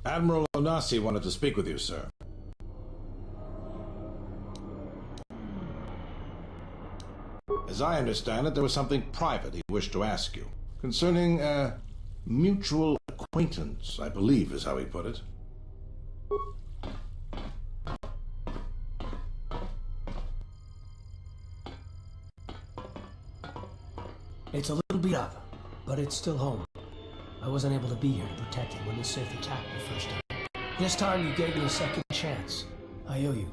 Admiral Onasi wanted to speak with you, sir. As I understand it, there was something private he wished to ask you. Concerning a mutual acquaintance, I believe is how he put it. It's a little beat up, but it's still home. I wasn't able to be here to protect it when the Sith attacked me first time. This time you gave me a second chance. I owe you.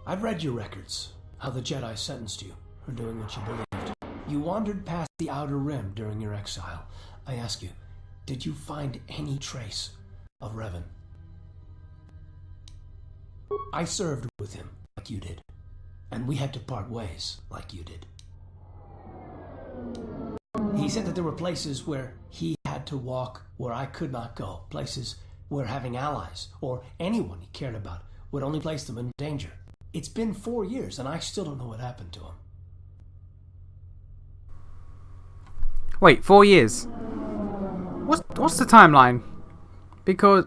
I've read your records, how the Jedi sentenced you for doing what you believed. You wandered past the Outer Rim during your exile. I ask you, did you find any trace of Revan? I served with him like you did, and we had to part ways like you did. He said that there were places where he had to walk where I could not go, places where having allies or anyone he cared about would only place them in danger. It's been 4 years and I still don't know what happened to him. Wait, 4 years? What's the timeline? Because...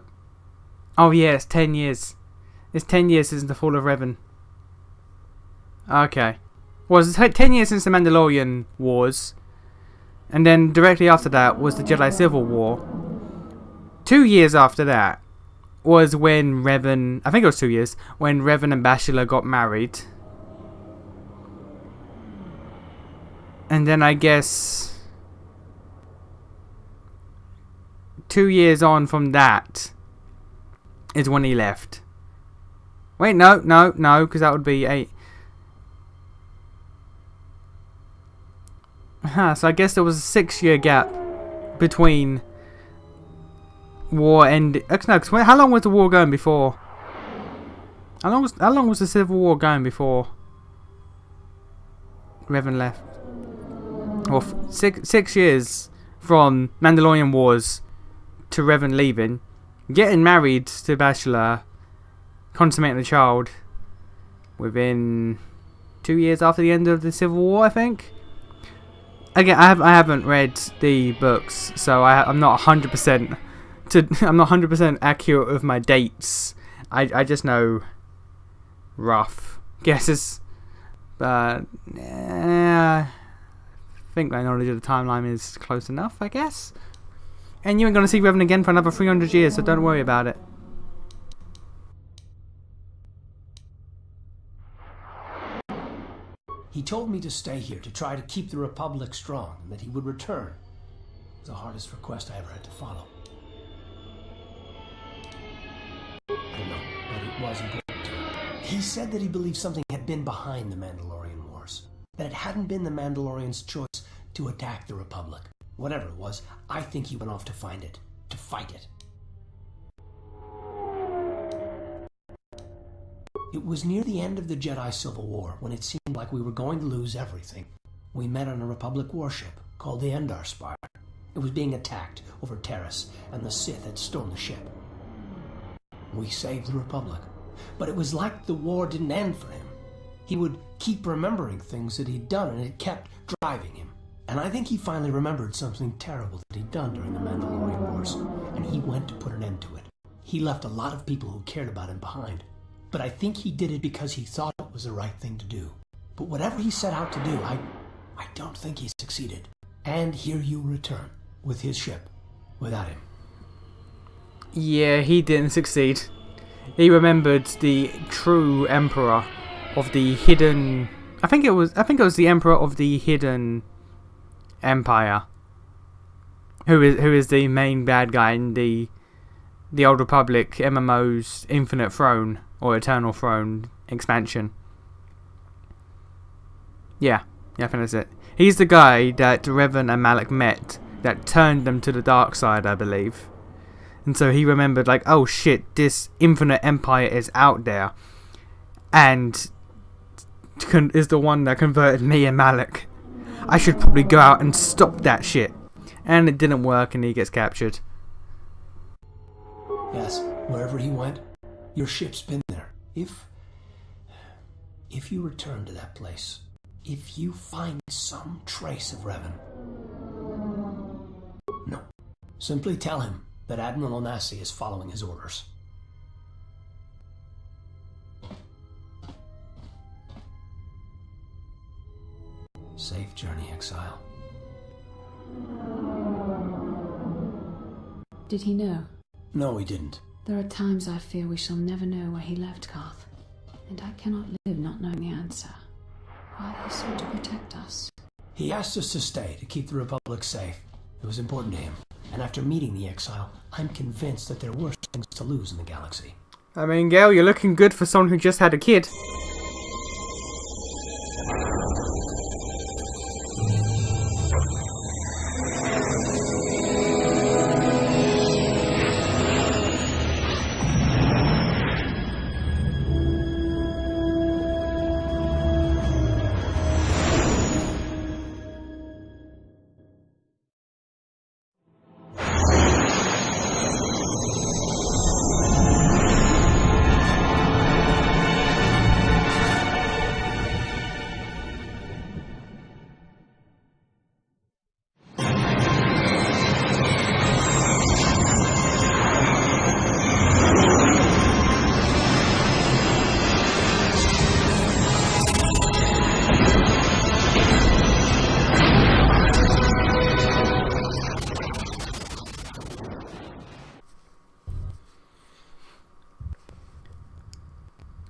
oh yeah, it's 10 years. It's 10 years since the fall of Revan. Okay. Well, it's 10 years since the Mandalorian Wars. And then directly after that was the Jedi Civil War. 2 years after that was when Revan... I think it was 2 years. When Revan and Bashila got married. And then I guess... 2 years on from that is when he left. Wait, no, because that would be 8. So I guess there was a 6-year gap between war ending. No, cause how long was the war going before? How long was the Civil War going before Revan left? Well, 6 years from Mandalorian Wars to Revan leaving, getting married to Bashila, consummating a child within 2 years after the end of the Civil War, I think. Again, I haven't read the books, so I'm not 100% I'm not 100% accurate with my dates. I just know rough guesses, but I think my knowledge of the timeline is close enough, I guess. And you ain't gonna see Revan again for another 300 years, so don't worry about it. He told me to stay here to try to keep the Republic strong and that he would return. It was the hardest request I ever had to follow. I don't know, but it was important to him. He said that he believed something had been behind the Mandalorian Wars, that it hadn't been the Mandalorians' choice to attack the Republic. Whatever it was, I think he went off to find it, to fight it. It was near the end of the Jedi Civil War, when it seemed like we were going to lose everything. We met on a Republic warship called the Endar Spire. It was being attacked over Terrace, and the Sith had stolen the ship. We saved the Republic, but it was like the war didn't end for him. He would keep remembering things that he'd done, and it kept driving him. And I think he finally remembered something terrible that he'd done during the Mandalorian Wars, and he went to put an end to it. He left a lot of people who cared about him behind. But I think he did it because he thought it was the right thing to do. But whatever he set out to do, I don't think he succeeded. And here you return, with his ship, without him. Yeah, he didn't succeed. He remembered the true Emperor of the hidden... I think it was the Emperor of the hidden Empire. Who is the main bad guy in the Old Republic MMO's Infinite Throne. Or Eternal Throne expansion. Yeah, I think that's it. He's the guy that Revan and Malak met that turned them to the dark side, I believe. And so he remembered, like, oh shit, this infinite empire is out there. And is the one that converted me and Malak. I should probably go out and stop that shit. And it didn't work and he gets captured. Yes, wherever he went, your ship's been there. If you return to that place, if you find some trace of Revan, No. Simply tell him that Admiral Onasi is following his orders. Safe journey, Exile. Did he know? No, he didn't. There are times I fear we shall never know where he left Karth, and I cannot live not knowing the answer. Why he sought to protect us. He asked us to stay to keep the Republic safe. It was important to him. And after meeting the Exile, I'm convinced that there were things to lose in the galaxy. I mean, Gail, you're looking good for someone who just had a kid.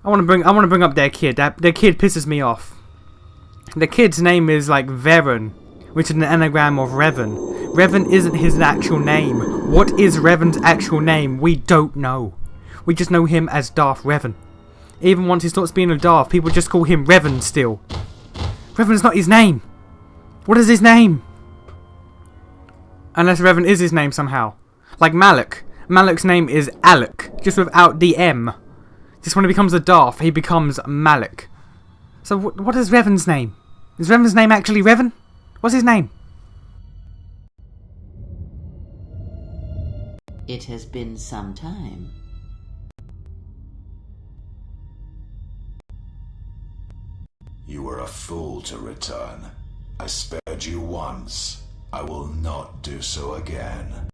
I want to bring up their kid. Their kid pisses me off. The kid's name is like Varen, which is an anagram of Revan. Revan isn't his actual name. What is Revan's actual name? We don't know. We just know him as Darth Revan. Even once he stops being a Darth, people just call him Revan still. Revan's not his name. What is his name? Unless Revan is his name somehow. Like Malak. Malak's name is Alec, just without the M. Just when he becomes a Darth, he becomes Malak. So what is Revan's name? Is Revan's name actually Revan? What's his name? It has been some time. You were a fool to return. I spared you once. I will not do so again.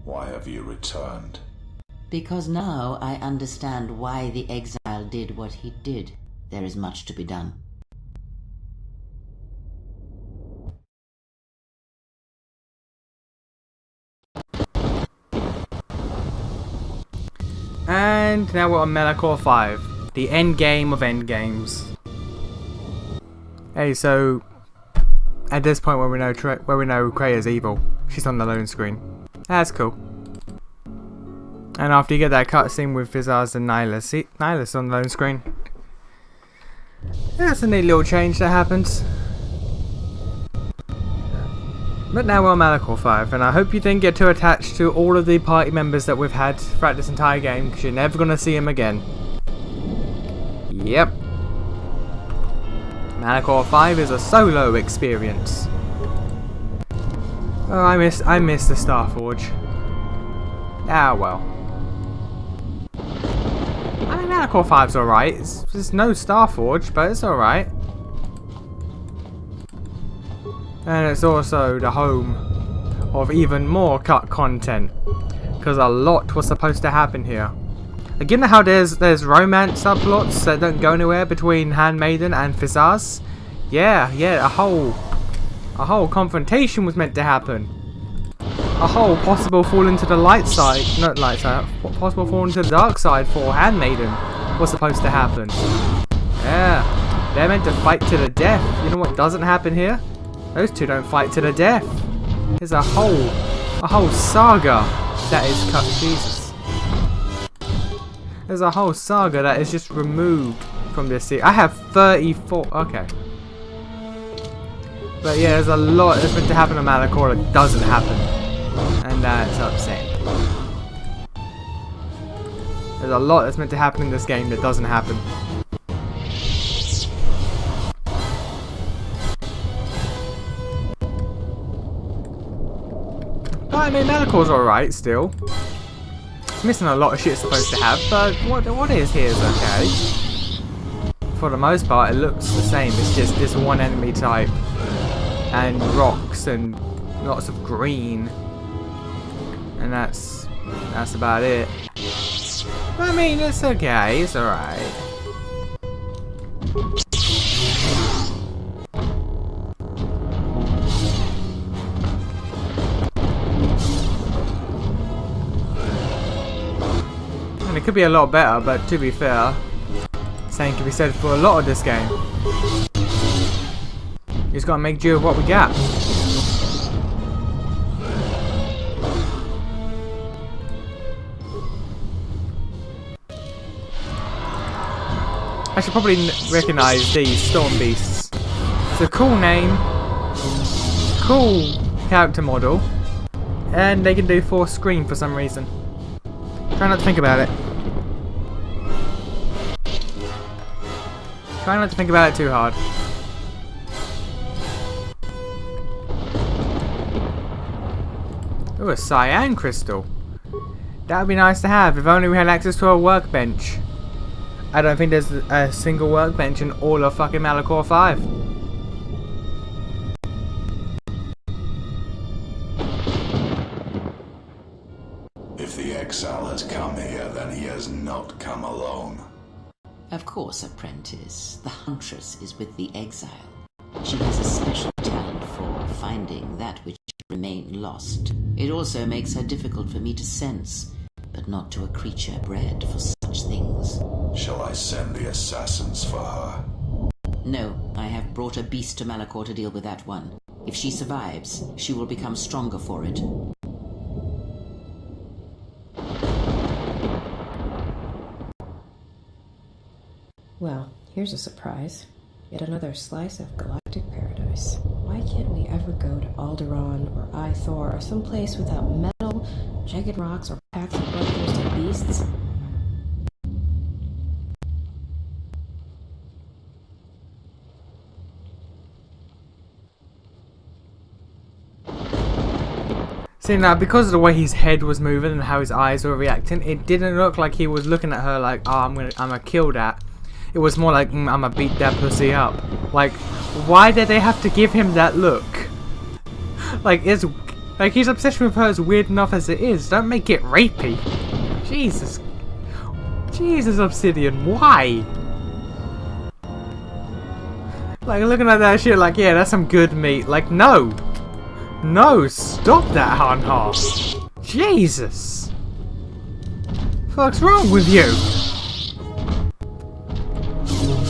Why have you returned? Because now I understand why the exile did what he did. There is much to be done. And now we're on Malachor V, the end game of end games. Hey, so at this point where we know Kreia's evil, she's on the loan screen. That's cool. And after you get that cutscene with Fizzaz and Nihilus, see, Nihilus on the loan screen. That's a neat little change that happens. But now we're on Malachor V, and I hope you didn't get too attached to all of the party members that we've had throughout this entire game, because you're never going to see them again. Yep. Malachor V is a solo experience. Oh, I miss the Starforge. Ah, well. I mean, Malachor V's alright. There's no Starforge, but it's alright. And it's also the home of even more cut content, because a lot was supposed to happen here. Like, you know how there's romance subplots that don't go anywhere between Handmaiden and Fizzaz? Yeah, a whole confrontation was meant to happen. A whole possible fall into the light side, not light side, possible fall into the dark side for Handmaiden was supposed to happen. Yeah, they're meant to fight to the death. You know what doesn't happen here? Those two don't fight to the death. There's a whole saga that is cut. Jesus. There's a whole saga that is just removed from this series. I have 34. Okay. But yeah, there's a lot that's meant to happen to Malachor that doesn't happen. And that's upsetting. There's a lot that's meant to happen in this game that doesn't happen. But I mean, Malachor's alright still. It's missing a lot of shit it's supposed to have, but what is here is okay. For the most part, it looks the same. It's just this one enemy type. And rocks and lots of green. And that's about it. I mean, it's okay. It's alright. And it could be a lot better, but to be fair, same can be said for a lot of this game. You just gotta make do with what we got. I should probably recognise these Storm Beasts. It's a cool name, cool character model, and they can do force screen for some reason. Try not to think about it. Try not to think about it too hard. Ooh, a cyan crystal. That would be nice to have if only we had access to a workbench. I don't think there's a single workbench in all of fucking Malachor V. If the exile has come here, then he has not come alone. Of course, apprentice. The huntress is with the exile. She has a special talent for finding that which remained lost. It also makes her difficult for me to sense, but not to a creature bred for such things. Shall I send the assassins for her? No, I have brought a beast to Malachor to deal with that one. If she survives, she will become stronger for it. Well, here's a surprise. Yet another slice of galactic paradise. Why can't we ever go to Alderaan or Ithor or someplace without metal, jagged rocks, or packs of bloodthirsty beasts? See, now, because of the way his head was moving and how his eyes were reacting, it didn't look like he was looking at her like, oh, I'm gonna kill that. It was more like, I'm gonna beat that pussy up. Like, why did they have to give him that look? Like, his obsession with her is weird enough as it is. Don't make it rapey. Jesus. Jesus, Obsidian, why? Like, looking at that shit like, yeah, that's some good meat. Like, no. No, stop that, Han-Ha. Jesus. What's wrong with you?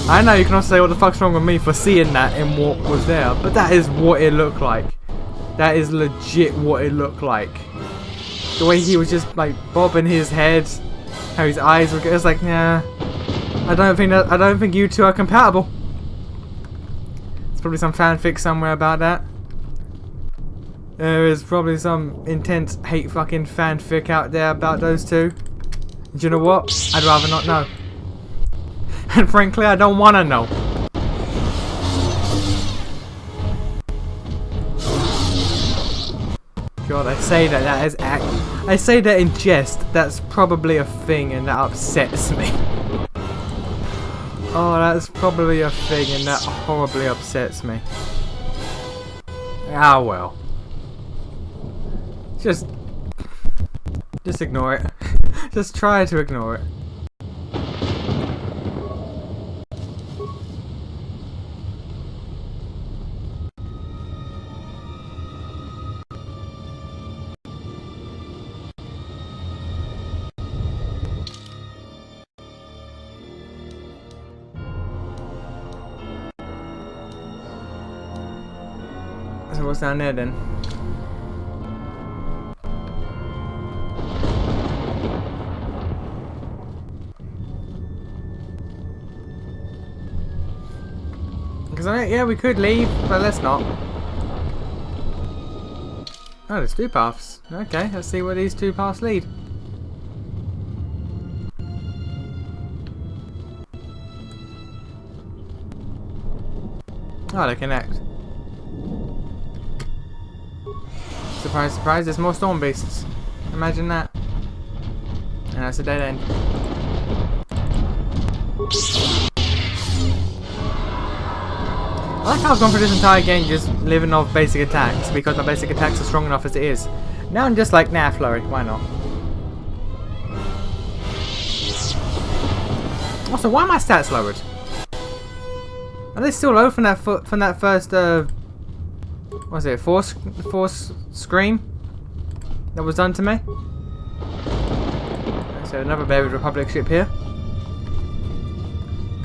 I know you cannot say what the fuck's wrong with me for seeing that in what was there, but that is what it looked like. That is legit what it looked like. The way he was just like bobbing his head, how his eyes were. It's like, nah. I don't think you two are compatible. There's probably some fanfic somewhere about that. There is probably some intense hate fucking fanfic out there about those two. Do you know what? I'd rather not know. And frankly, I don't want to know. God, I say I say that in jest. That's probably a thing, and that upsets me. Oh, that's probably a thing, and that horribly upsets me. Ah, well. Just ignore it. Just try to ignore it. So what's down there then? Because yeah, we could leave, but let's not. Oh, there's two paths. Okay, let's see where these two paths lead. Oh, they connect. Surprise, surprise, there's more storm beasts. Imagine that. And that's a dead end. I like how I've gone through this entire game just living off basic attacks, because my basic attacks are strong enough as it is. Now I'm just like, nah, flurry, why not? Also, why are my stats lowered? Are they still low from that first what was it, force scream that was done to me? So another Buried Republic ship here.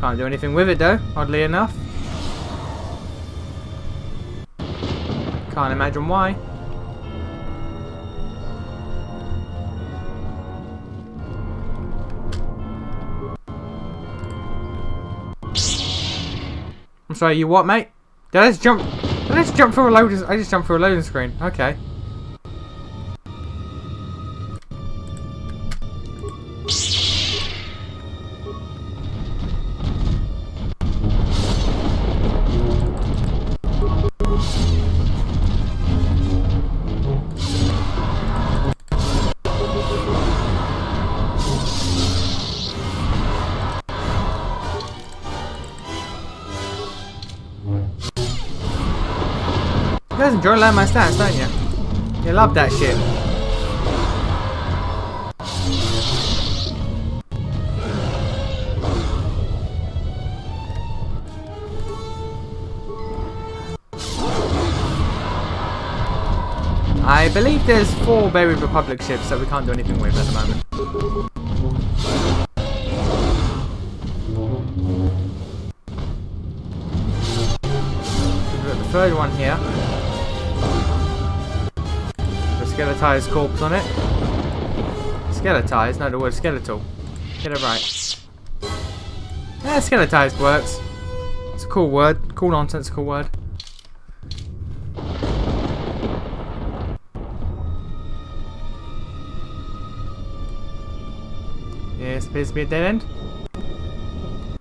Can't do anything with it though, oddly enough. Can't imagine why. I'm sorry, you what, mate? Did I just jump through a loading? I just jumped through a loading screen. Okay. You guys enjoy learning my stats, don't you? You love that shit. I believe there's 4 Buried Republic ships that we can't do anything with at the moment. We've got the third one here. Skeletized corpse on it. Skeletized? No, the word skeletal. Get it right. Yeah, skeletized works. It's a cool word. Cool nonsensical word. Yes, appears to be a dead end.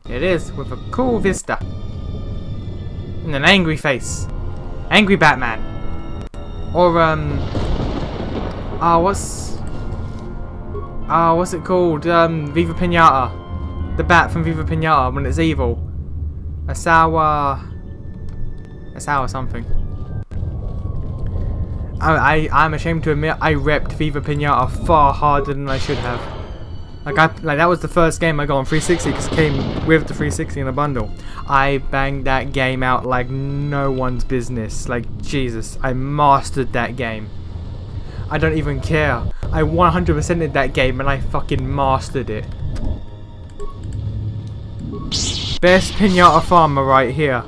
It is, with a cool vista. And an angry face. Angry Batman. Or, what's it called? Viva Pinata. The bat from Viva Pinata when it's evil. A sour something. I'm ashamed to admit I repped Viva Pinata far harder than I should have. Like that was the first game I got on 360 because it came with the 360 in a bundle. I banged that game out like no one's business. Like Jesus, I mastered that game. I don't even care. I 100%ed that game and I fucking mastered it. Best Pinata Farmer right here.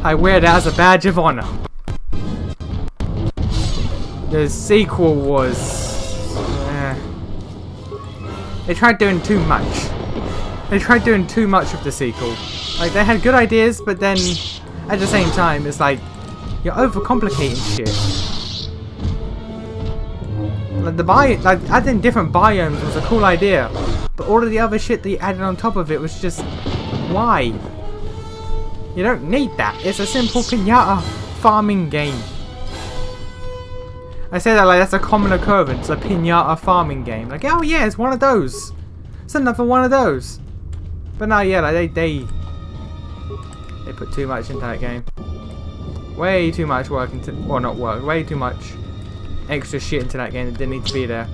I wear that as a badge of honor. The sequel was... They tried doing too much. They tried doing too much of the sequel. Like, they had good ideas, but then, at the same time, it's like, you're overcomplicating shit. Like, adding different biomes was a cool idea, but all of the other shit that you added on top of it was just, why? You don't need that. It's a simple pinata farming game. I say that like that's a common occurrence, a pinata farming game. Like, oh yeah, it's one of those. It's another one of those. But no, yeah, like they put too much into that game. Way too much work into, well, not work. Way too much extra shit into that game that didn't need to be there.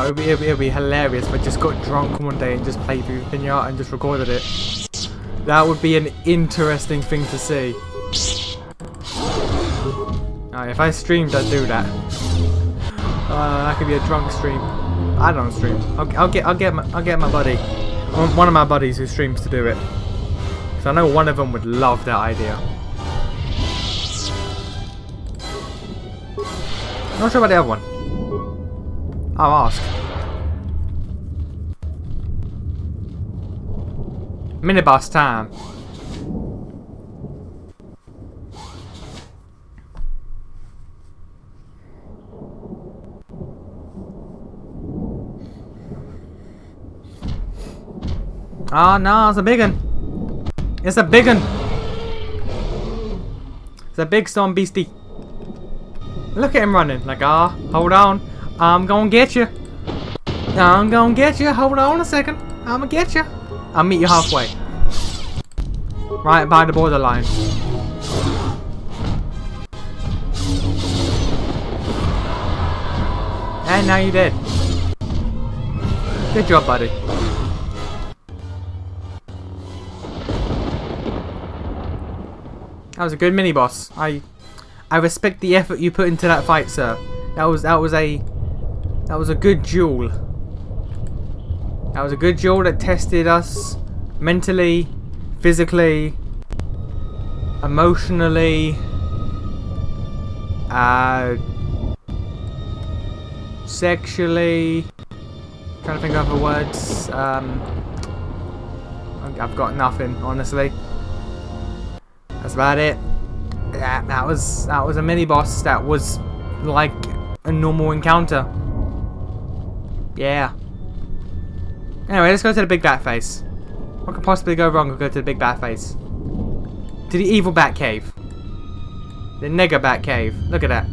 It'd be hilarious if I just got drunk one day and just played through Pinata and just recorded it. That would be an interesting thing to see. If I streamed, I'd do that. That could be a drunk stream. I don't stream. I'll get my buddy, one of my buddies who streams to do it. Because I know one of them would love that idea. Not sure about the other one. I'll ask. Minibus time. Oh no, it's a big one. It's a big one. It's a big storm beastie. Look at him running. Like, hold on. I'm gonna get you. I'm gonna get you. Hold on a second. I'm gonna get you. I'll meet you halfway. Right by the borderline. And now you're dead. Good job, buddy. That was a good mini boss. I respect the effort you put into that fight, sir. That was a good duel. That was a good duel that tested us mentally, physically, emotionally, sexually. Trying to think of other words. I've got nothing, honestly. That's about it. Yeah, that was a mini boss. That was like a normal encounter. Yeah. Anyway, let's go to the big bat face. What could possibly go wrong if we go to the big bat face? To the evil bat cave. The nigger bat cave. Look at that.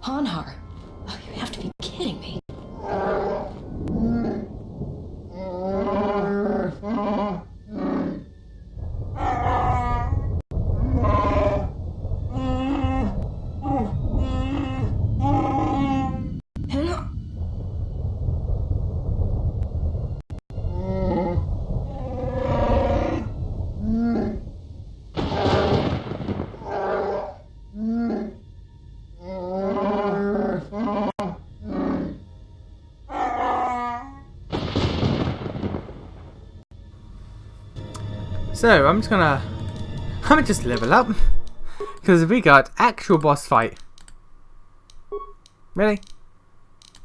Hanhar. Oh, you have to be kidding me. So I'm gonna just level up because we got actual boss fight. Really?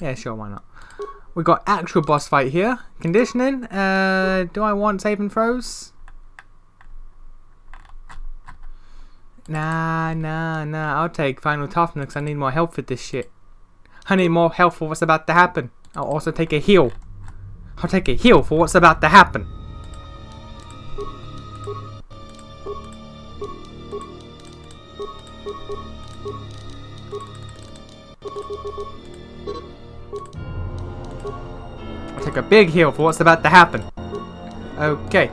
Yeah, sure, why not? We got actual boss fight here. Conditioning. Do I want save and throws? Nah. I'll take final toughness because I need more health for this shit. I need more health for what's about to happen. I'll also take a heal. I'll take a heal for what's about to happen. I'll take a big heal for what's about to happen. Okay.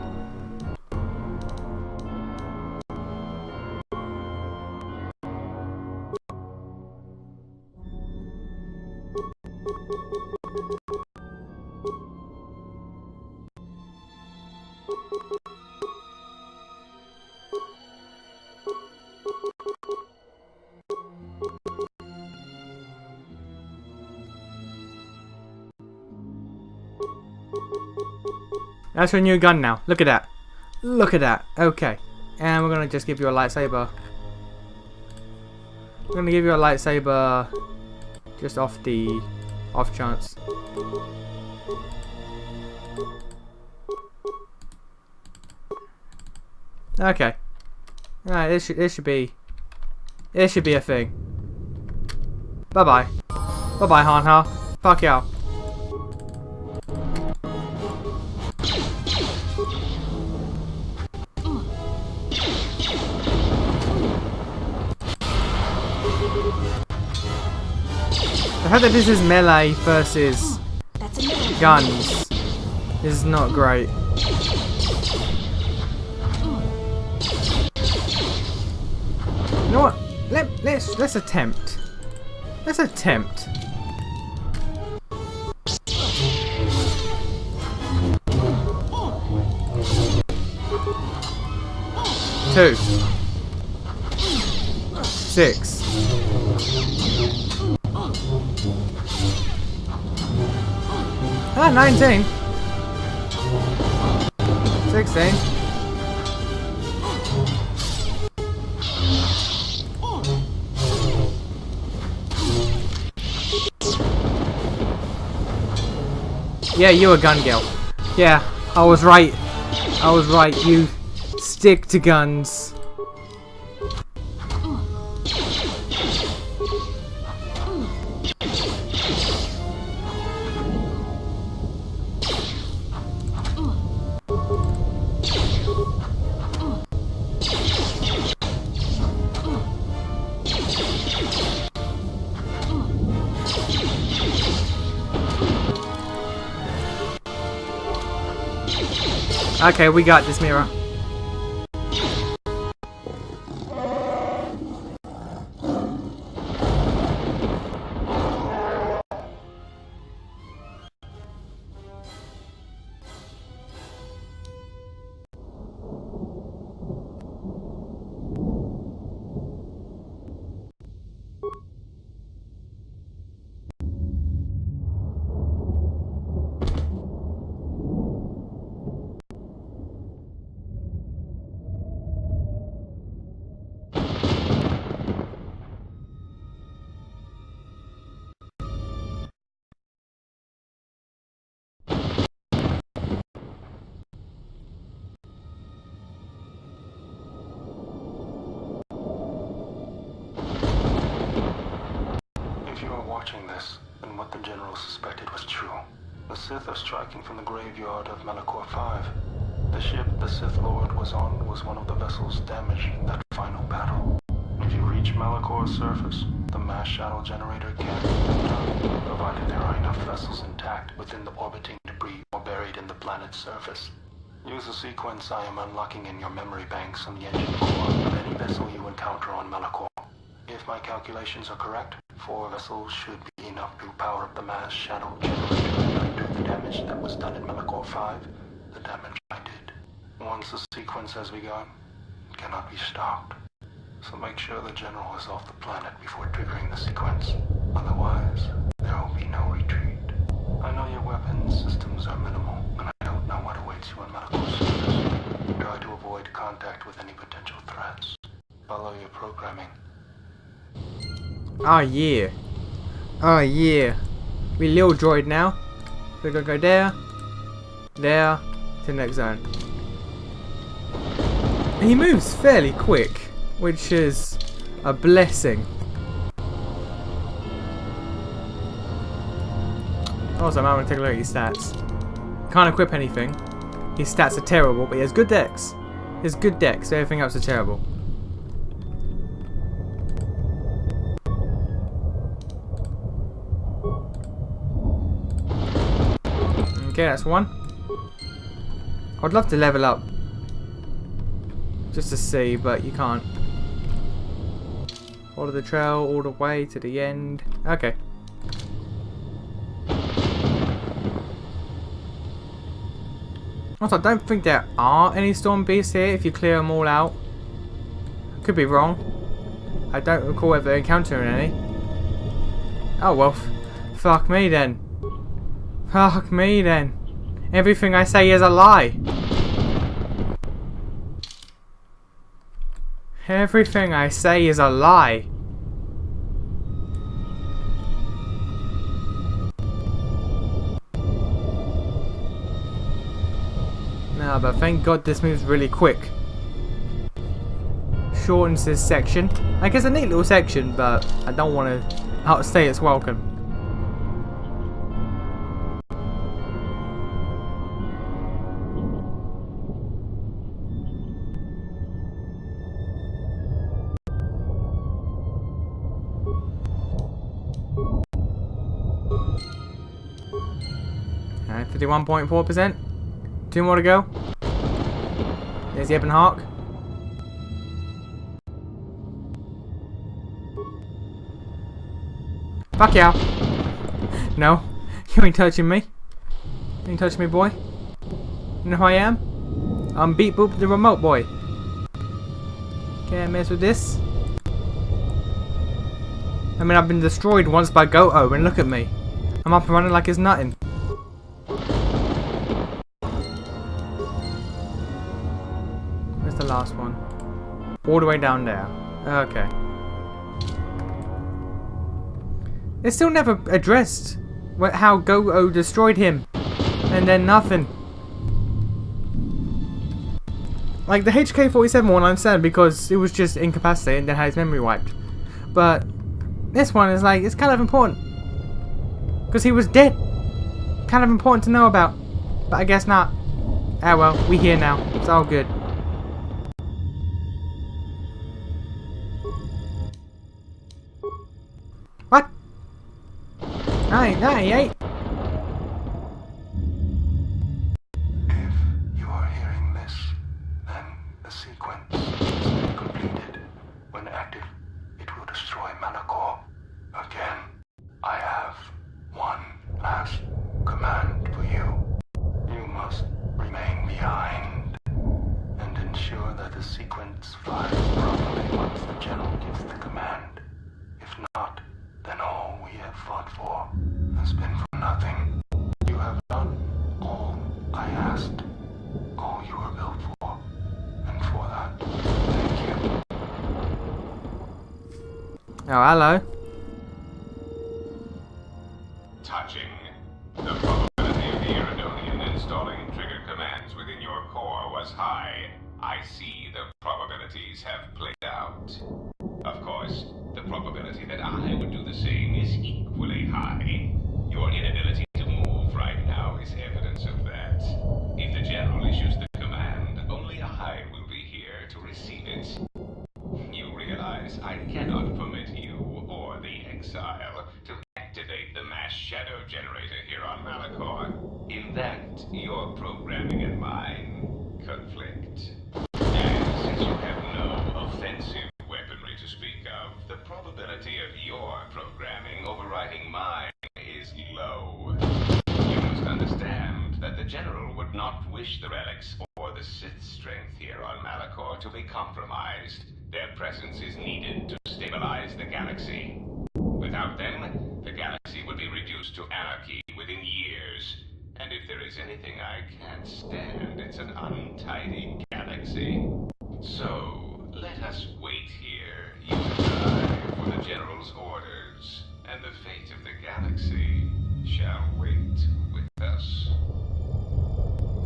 That's your new gun now. Look at that. Look at that. Okay. And we're gonna just give you a lightsaber. We're gonna give you a lightsaber just off chance. Okay. Alright, this should be a thing. Bye bye. Bye bye, Hanha. Fuck y'all. The fact that this is melee versus guns is not great. You know what? Let's attempt. Let's attempt. 2. 6. Ah, 19. 16. Yeah, you're a gun girl. Yeah, I was right. I was right. You stick to guns. Okay, we got this, Mira. Watching this, and what the General suspected was true. The Sith are striking from the graveyard of Malachor V. The ship the Sith Lord was on was one of the vessels damaged in that final battle. If you reach Malachor's surface, the mass shadow generator can be done, provided there are enough vessels intact within the orbiting debris or buried in the planet's surface. Use the sequence I am unlocking in your memory banks on the engine core of any vessel you encounter on Malachor. If my calculations are correct, 4 vessels should be enough to power up the mass shadow generator and undo the damage that was done in Malachor V, the damage I did. Once the sequence has begun, it cannot be stopped. So make sure the General is off the planet before triggering the sequence. Otherwise, there will be no retreat. I know your weapons systems are minimal, and I don't know what awaits you on Malachor's surface. Try to avoid contact with any potential threats. Follow your programming. Oh yeah. Oh yeah. We little droid now. We're gonna go there. There. To the next zone. He moves fairly quick, which is a blessing. Also, I'm gonna take a look at his stats. Can't equip anything. His stats are terrible, but he has good decks. He has good decks, everything else is terrible. Okay, that's one. I'd love to level up just to see, but you can't. Follow the trail all the way to the end. Okay. Also, I don't think there are any storm beasts here if you clear them all out. Could be wrong. I don't recall ever encountering any. Oh well, fuck me then. Fuck me then. Everything I say is a lie. Everything I say is a lie. No, but thank God this moves really quick. Shortens this section. Like, it's a neat little section, but I don't want to outstay its welcome. Alright, 51.4%. 2 more to go. There's the Ebon Hawk. Fuck yeah. No, you ain't touching me. You ain't touching me, boy. You know who I am? I'm Beat Boop the remote boy. Can't mess with this. I mean, I've been destroyed once by Goto, and look at me. I'm up and running like it's nothing. Where's the last one? All the way down there. Okay. It's still never addressed how Goto destroyed him. And then nothing. Like, the HK-47 one I understand because it was just incapacitated and then had his memory wiped. But this one is like, it's kind of important. Because he was dead. Kind of important to know about. But I guess not. Ah well, we here now. It's all good. What? No, he ain't. If you are hearing this, then the sequence is completed. When active, it will destroy Malachor. Again, I have one last command for you. You must remain behind and ensure that the sequence fires properly once the general gives the command. If not, then all we have fought for has been for nothing. You have done all I asked, all you were built for, and for that, thank you. Oh, hello. Touching. The probability of the Iridonian installing trigger commands within your core was high. I see the probabilities have played out. Of course, the probability that I would do the same is equally high. Your inability to move right now is evidence of that. If the General issues the command, only I will be here to receive it. You realize I cannot permit you or the Exile to activate the mass shadow generator here on Malachor. In that, your programming and mine conflict. And since you have no offensive weaponry to speak of, the probability of your programming overriding mine is low. You must understand that the General would not wish the relics or the Sith strength here on Malachor to be compromised. Their presence is needed to stabilize the galaxy. Without them, the galaxy would be reduced to anarchy within years. And if there is anything I can't stand, it's an untidy galaxy. So, let us wait here, you and I, for the General's orders, and the fate of the galaxy shall wait with us.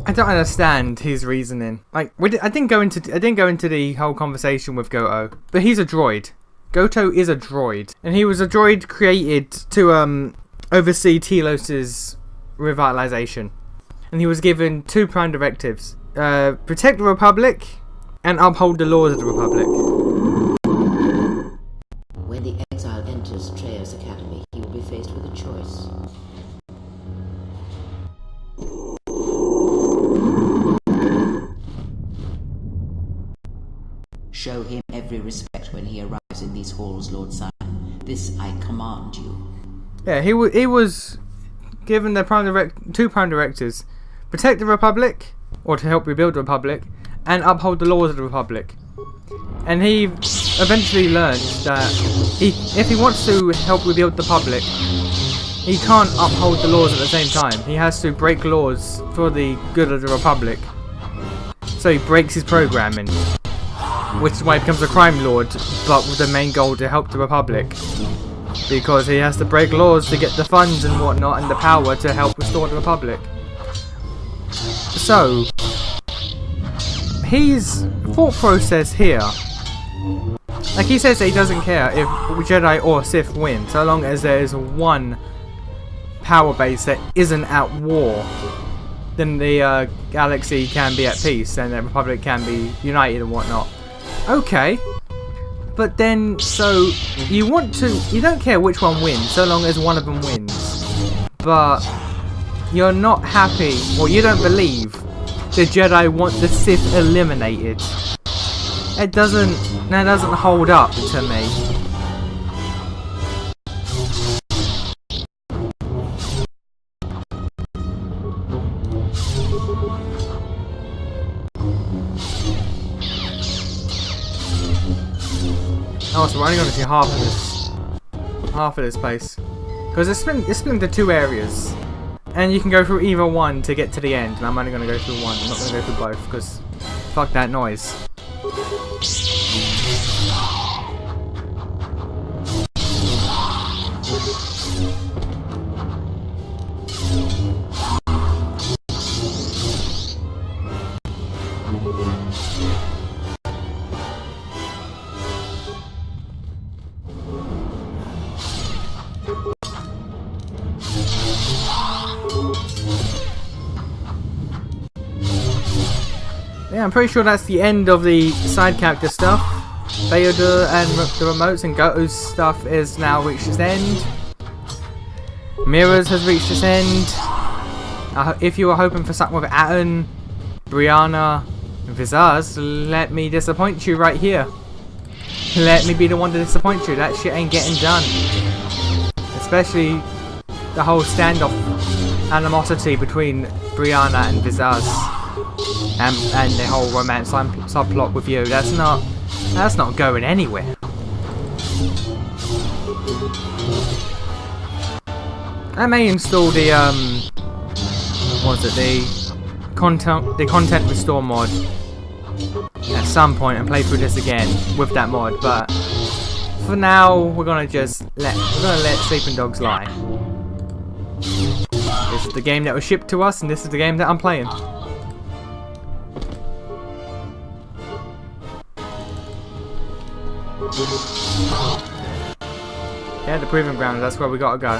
I don't understand his reasoning. Like, I didn't go into the whole conversation with Goto, but he's a droid. Goto is a droid, and he was a droid created to oversee Telos's revitalization, and he was given two prime directives: protect the Republic and uphold the laws of the Republic. When the Exile enters Kreia's Academy, he will be faced with a choice. Show him every respect when he arrives in these halls, Lord Simon. This I command you. Yeah, he was given the two prime directives: protect the Republic, or to help rebuild the Republic, and uphold the laws of the Republic. And he eventually learned that if he wants to help rebuild the Republic, he can't uphold the laws at the same time. He has to break laws for the good of the Republic. So he breaks his programming, which is why he becomes a crime lord, but with the main goal to help the Republic. Because he has to break laws to get the funds and whatnot, and the power to help restore the Republic. So, his thought process here, like he says that he doesn't care if Jedi or Sith win, so long as there is one power base that isn't at war, then the galaxy can be at peace and the Republic can be united and whatnot. Okay, but then, so you don't care which one wins, so long as one of them wins. But you're not happy, or you don't believe the Jedi want the Sith eliminated. That doesn't hold up to me. Oh, so we're only going to see half of this place. Because it's split into 2 areas. And you can go through either one to get to the end. And I'm only going to go through one. I'm not going to go through both. Because fuck that noise. Yeah, I'm pretty sure that's the end of the side character stuff. Theodore and the remotes and Goto's stuff is now reached its end. Mirrors has reached its end. If you were hoping for something with Atten, Brianna, and Visage, let me disappoint you right here. Let me be the one to disappoint you. That shit ain't getting done. Especially the whole standoff animosity between Brianna and Visage. And the whole romance subplot with you. That's not going anywhere. I may install the content restore mod at some point and play through this again with that mod, but for now we're gonna let Sleeping Dogs lie. This is the game that was shipped to us and this is the game that I'm playing. Yeah, the proving ground, that's where we gotta go.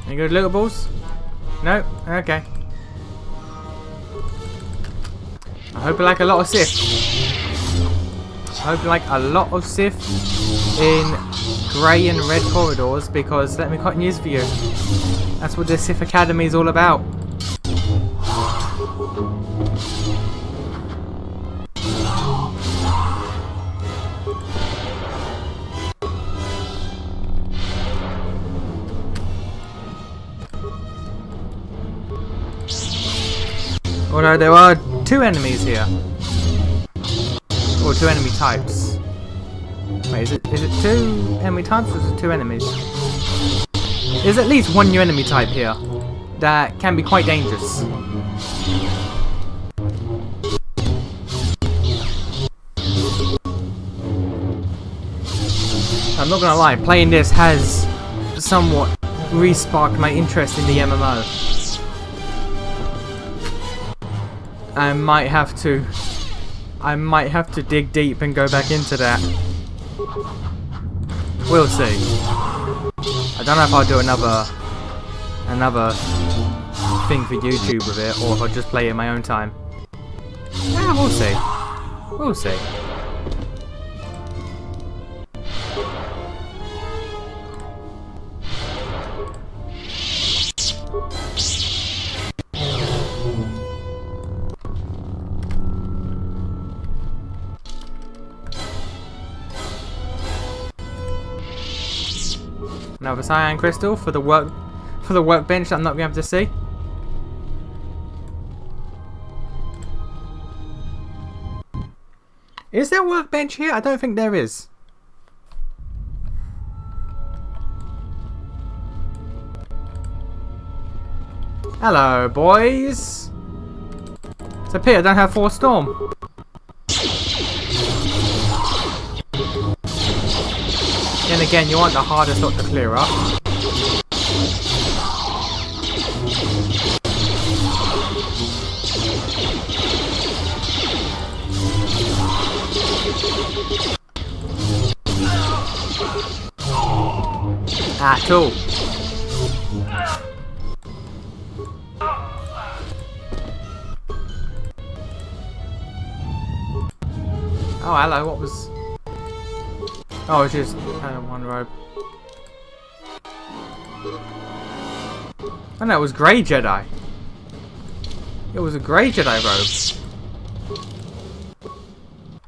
Any good lootables? No? Okay. I hope you like a lot of Sith. I hope you like a lot of Sith in grey and red corridors, because let me cut news for you. That's what the Sith Academy is all about. Although there are 2 enemies here. Or 2 enemy types. Wait, is it 2 enemy types or is it 2 enemies? There's at least 1 new enemy type here that can be quite dangerous. I'm not gonna lie, playing this has somewhat re-sparked my interest in the MMO. I might have to dig deep and go back into that. We'll see. I don't know if I'll do another thing for YouTube with it, or if I'll just play it in my own time. Yeah, we'll see. We'll see. Another cyan crystal for the workbench that I'm not going to be able to see. Is there a workbench here? I don't think there is. Hello, boys. So Peter, don't have Force Storm. Then again, you want the hardest lot to clear up. At all. Oh, hello, what was... Oh, it's just one robe. Oh no, it was Grey Jedi. It was a Grey Jedi robe.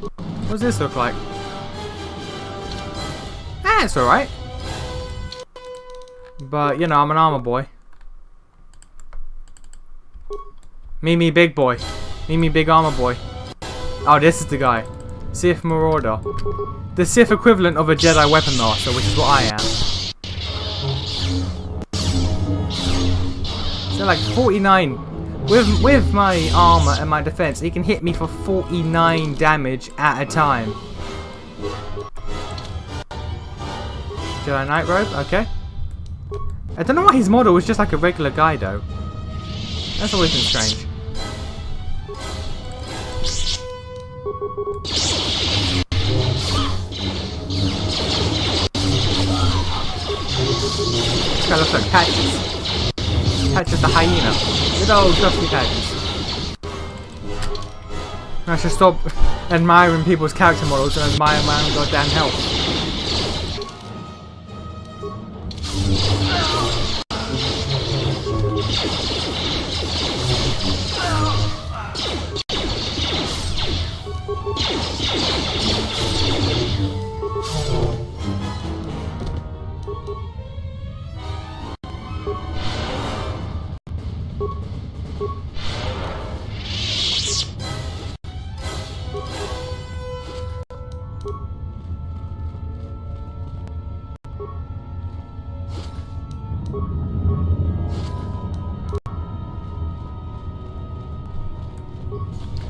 What does this look like? it's alright. But, you know, I'm an armor boy. Me big boy. Me big armor boy. Oh, this is the guy. Sith Marauder. The Sith equivalent of a Jedi Weapon Master, which is what I am. So like 49. With my armor and my defense, he can hit me for 49 damage at a time. Jedi Knight Robe, okay. I don't know why his model was just like a regular guy though. That's always been strange. This guy looks like Patches. Patches the hyena. Good old trusty Patches. I should stop admiring people's character models and admire my own goddamn health.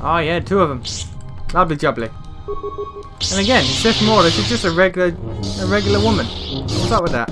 Oh yeah, 2 of them. Lovely jubbly. And again, Sith Marauder, she's just a regular woman. What's up with that?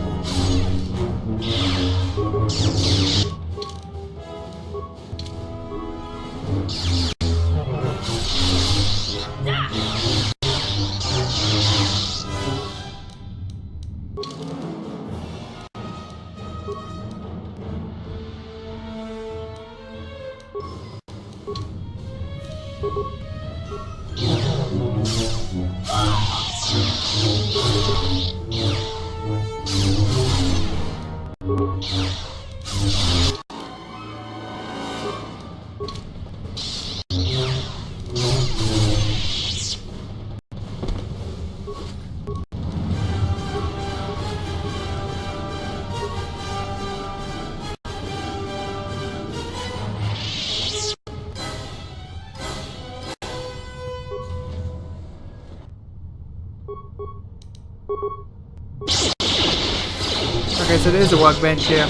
Okay, so there's a workbench here.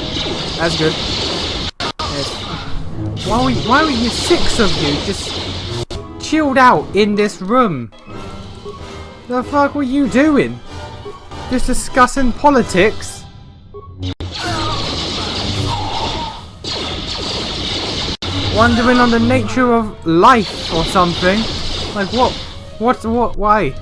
That's good. Yes. Why were you 6 of you just chilled out in this room? The fuck were you doing? Just discussing politics? Wondering on the nature of life or something? Like what? Why?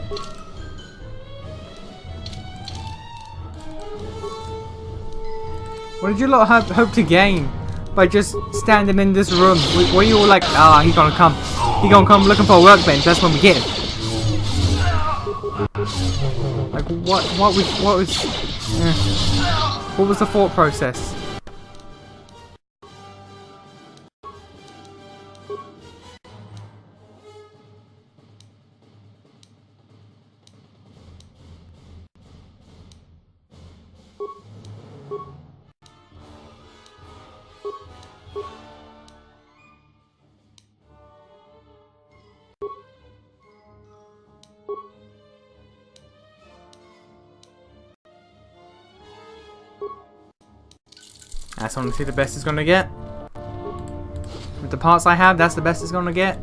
What did you lot hope to gain by just standing in this room? Were you all like, ah, he's gonna come. He's gonna come looking for a workbench, that's when we get him. Like, what was the thought process? That's honestly the best it's gonna get. With the parts I have, that's the best it's gonna get.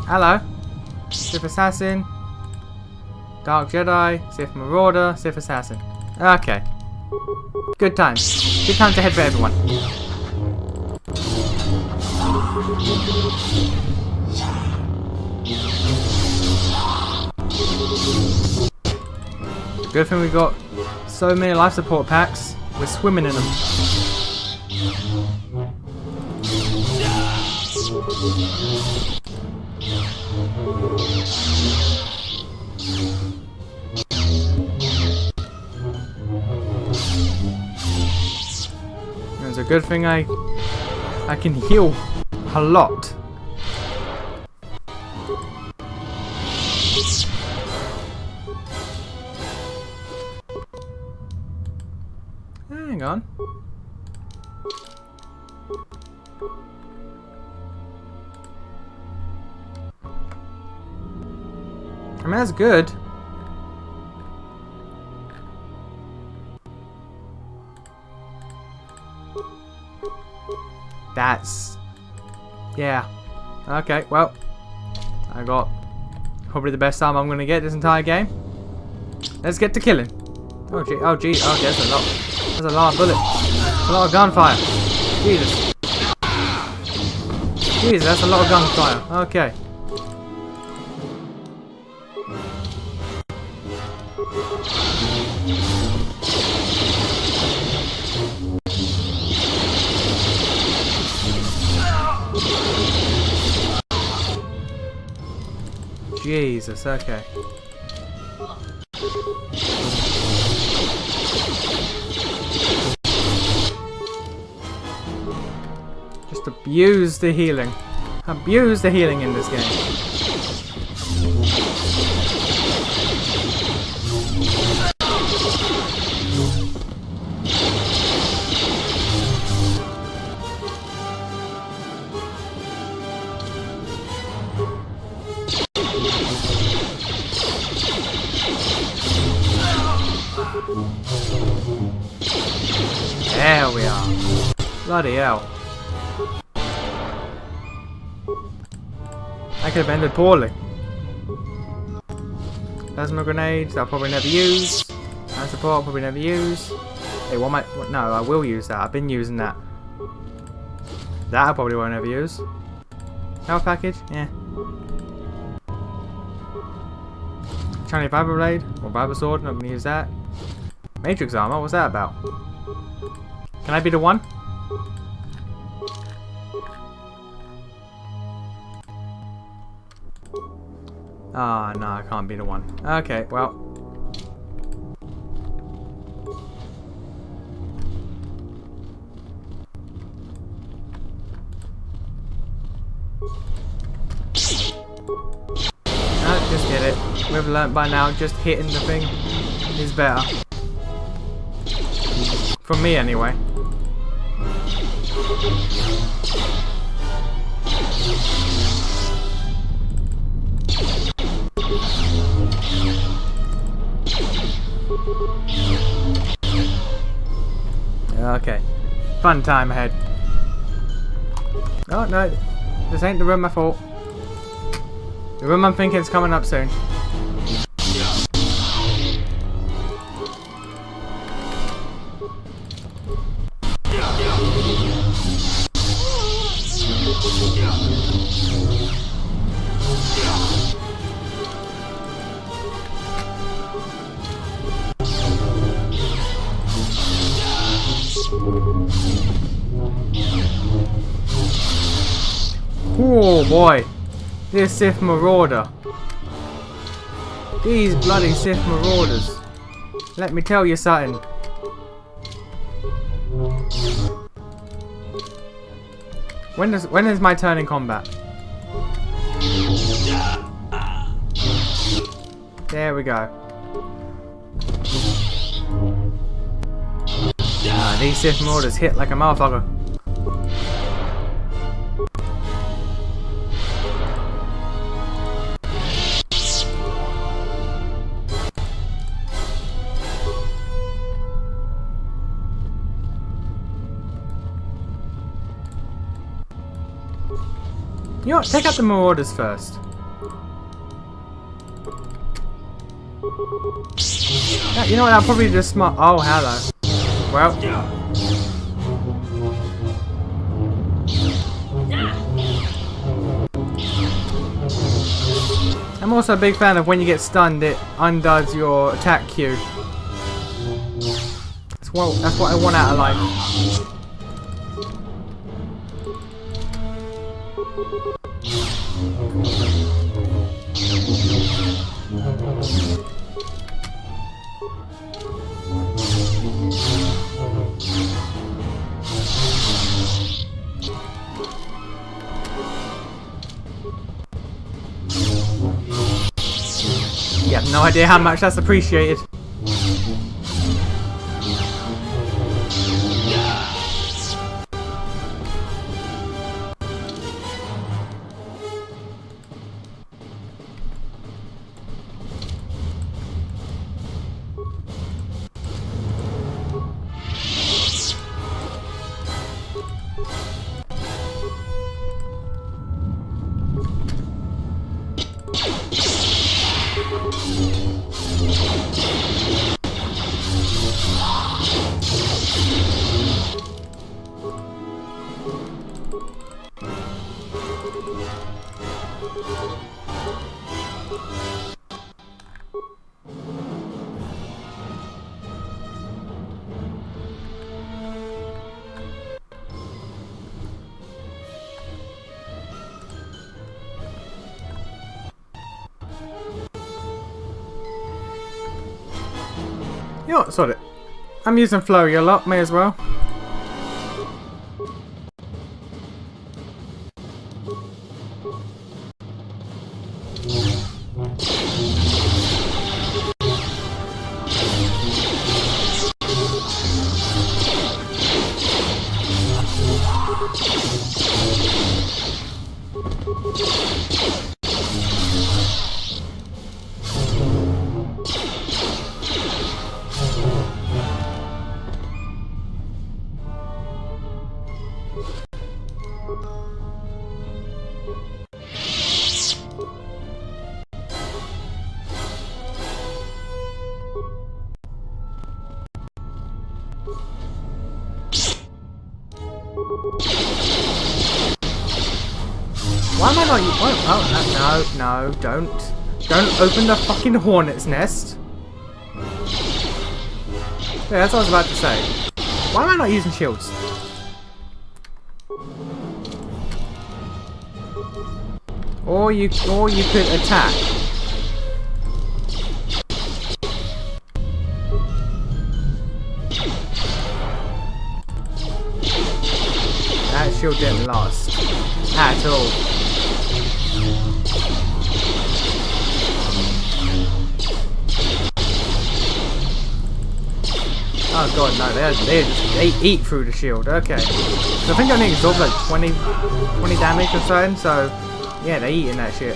Hello, Sith Assassin. Dark Jedi, Sith Marauder, Sith Assassin. Okay. Good times. Good times ahead for everyone. Good thing we got so many life support packs. We're swimming in them. It's a good thing I can heal a lot. Hang on. I mean, that's good. That's... yeah. Okay, well. I got probably the best arm I'm going to get this entire game. Let's get to killing. Oh, gee. Oh, gee. Oh, there's a lot. There's a lot of bullets. A lot of gunfire. Jesus. Jesus, that's a lot of gunfire. Okay. Jesus, okay. Just abuse the healing. Abuse the healing in this game. There we are. Bloody hell. I could have ended poorly. Plasma grenades, I'll probably never use. And support, I'll probably never use. Hey, what am I... what, no, I will use that. I've been using that. That I probably won't ever use. Health package? Yeah. Chinese Viper Blade, or Viper Sword, not gonna use that. Matrix Armor, what's that about? Can I be the one? Ah, no, I can't be the one. Okay, well. No, just hit it. We've learnt by now, just hitting the thing is better. For me, anyway. Okay. Fun time ahead. Oh no, this ain't the room I thought. The room I'm thinking is coming up soon. Oh boy, this Sith Marauder. These bloody Sith Marauders. Let me tell you something. When is my turn in combat? There we go. Ah, these Sith Marauders hit like a motherfucker. You know what? Take out the Marauders first. Yeah, you know what? I'll probably just smart. Oh, hello. Well. I'm also a big fan of when you get stunned, it undoes your attack queue. That's what I want out of life. You have no idea how much that's appreciated. You know what, sod it. I'm using Flurry a lot, may as well. Why am I not? Oh, no, don't open the fucking hornet's nest. Yeah, that's what I was about to say. Why am I not using shields? Or you could attack. That shield didn't last at all. Oh god, no, they eat through the shield. Okay. So I think I only absorb like 20 damage or something, so yeah, they eating that shit.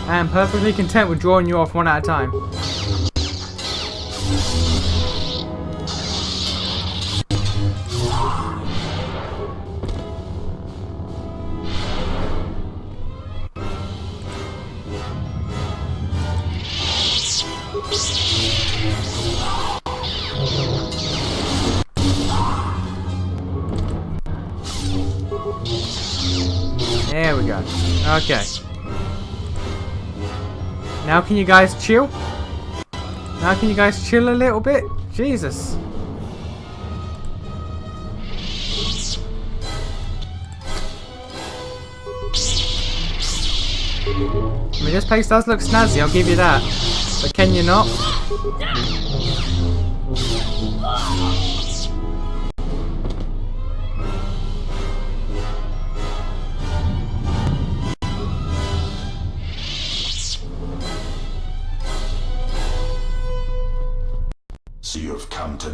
I am perfectly content with drawing you off one at a time. There we go. Okay. Now can you guys chill? Now can you guys chill a little bit? Jesus. I mean, this place does look snazzy, I'll give you that. But can you not?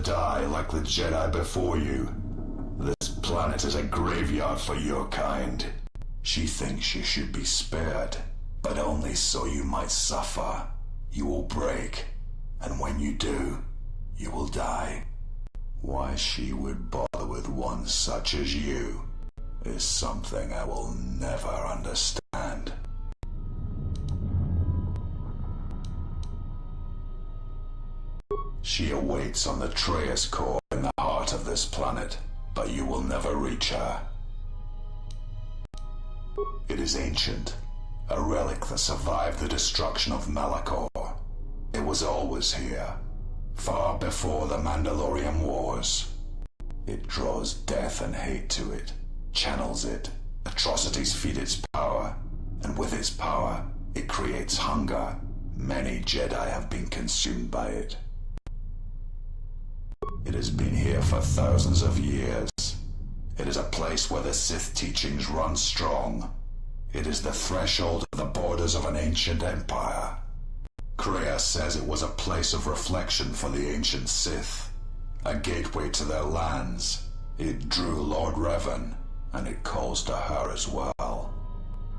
die like the Jedi before you. This planet is a graveyard for your kind. She thinks you should be spared, but only so you might suffer. You will break, and when you do, you will die. Why she would bother with one such as you is something I will never understand. She awaits on the Treia's core in the heart of this planet, but you will never reach her. It is ancient, a relic that survived the destruction of Malachor. It was always here, far before the Mandalorian Wars. It draws death and hate to it, channels it, atrocities feed its power, and with its power, it creates hunger. Many Jedi have been consumed by it. It has been here for thousands of years. It is a place where the Sith teachings run strong. It is the threshold of the borders of an ancient empire. Kreia says it was a place of reflection for the ancient Sith, a gateway to their lands. It drew Lord Revan, and it calls to her as well.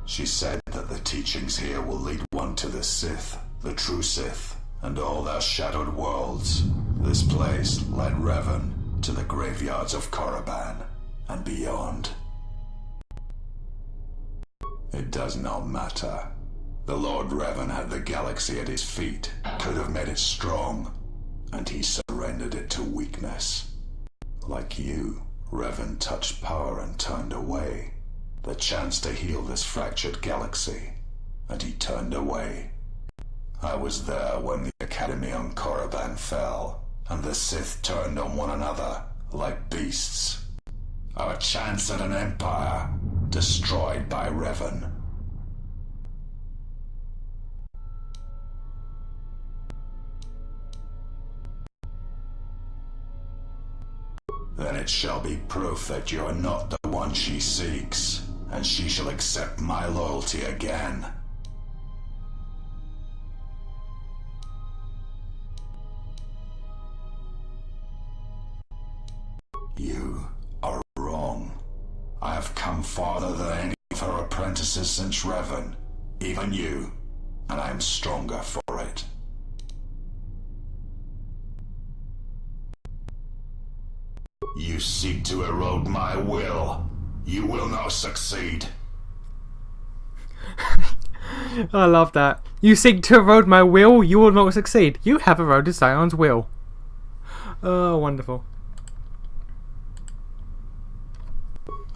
She said that the teachings here will lead one to the Sith, the true Sith, and all their shadowed worlds. This place led Revan to the graveyards of Korriban and beyond. It does not matter. The Lord Revan had the galaxy at his feet, could have made it strong, and he surrendered it to weakness. Like you, Revan touched power and turned away. The chance to heal this fractured galaxy, and he turned away. I was there when the Academy on Korriban fell, and the Sith turned on one another like beasts. Our chance at an empire destroyed by Revan. Then it shall be proof that you are not the one she seeks, and she shall accept my loyalty again. You are wrong. I have come farther than any of her apprentices since Revan, even you, and I am stronger for it. You seek to erode my will. You will not succeed. I love that. You seek to erode my will, you will not succeed. You have eroded Sion's will. Oh, wonderful.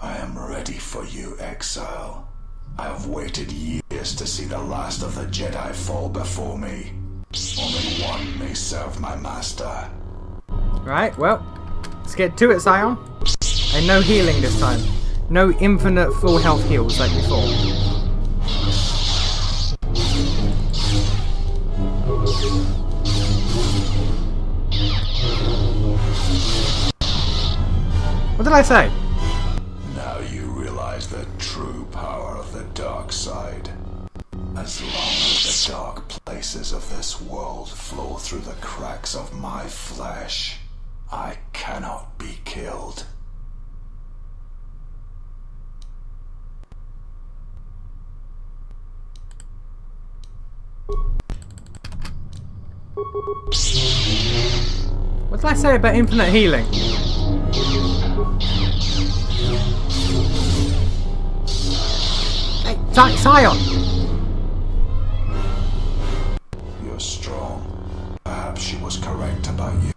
I am ready for you, exile. I have waited years to see the last of the Jedi fall before me. Only one may serve my master. Right, well, let's get to it, Sion. And no healing this time. No infinite full health heals like before. What did I say? Now you realize the true power of the dark side. As long as the dark places of this world flow through the cracks of my flesh, I cannot be killed. What did I say about infinite healing? Hey, Sion! You're strong. Perhaps she was correct about you.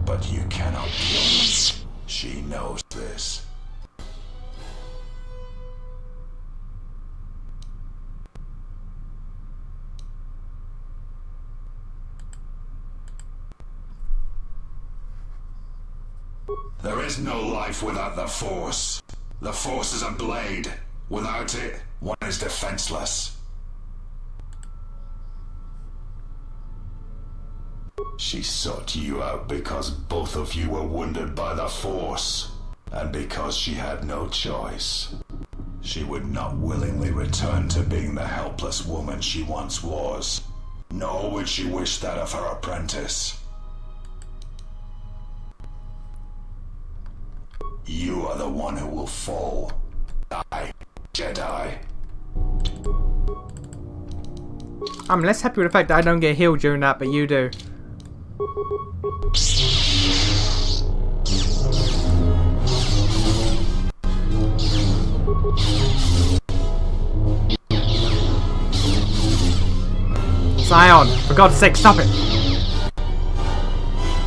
But you cannot kill me. She knows this. There is no life without the Force. The Force is a blade. Without it, one is defenseless. She sought you out because both of you were wounded by the Force, and because she had no choice. She would not willingly return to being the helpless woman she once was, nor would she wish that of her apprentice. You are the one who will fall. I, Jedi. I'm less happy with the fact that I don't get healed during that, but you do. Zion, for God's sake, stop it!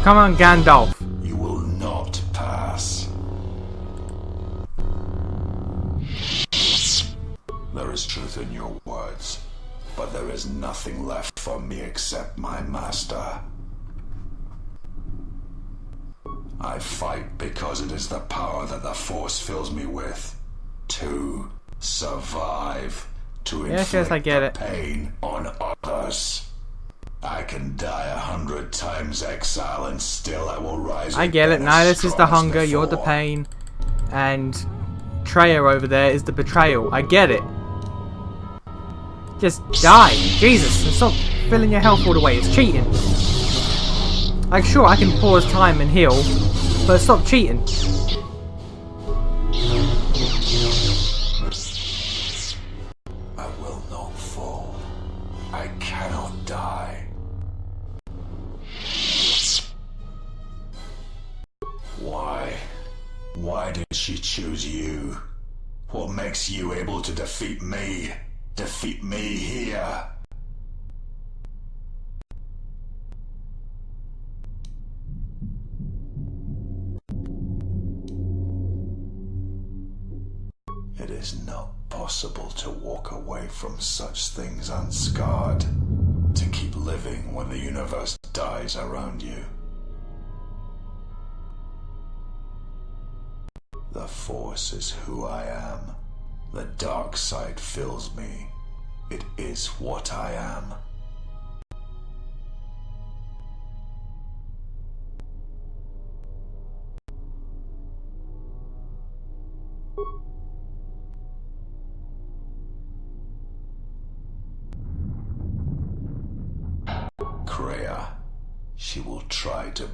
Come on, Gandalf. You will not pass. There is truth in your words, but there is nothing left for me except my master. I fight because it is the power that the Force fills me with. To survive. To inflict I get it. pain on others. I can die 100 times exile and still I will rise. I get it. again Now as this is strong the as hunger, you're the before. pain, and Kreia over there is the betrayal. I get it. Just die. Jesus, and stop filling your health all the way. It's cheating. Like, sure, I can pause time and heal, but stop cheating. I will not fall. I cannot die. Why? Why did she choose you? What makes you able to defeat me? Defeat me here? It is not possible to walk away from such things unscarred, to keep living when the universe dies around you. The Force is who I am. The dark side fills me. It is what I am. Kreia, she will try to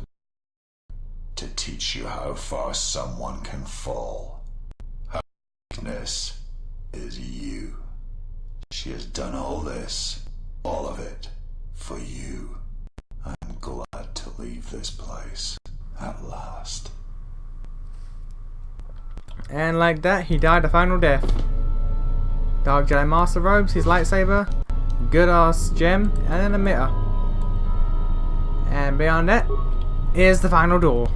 teach you how far someone can fall. Her weakness is you. She has done all this, all of it, for you. I'm glad to leave this place, at last. And like that, he died a final death. Dark Jedi Master robes, his lightsaber, good ass gem, and an emitter. And beyond that, is the final door.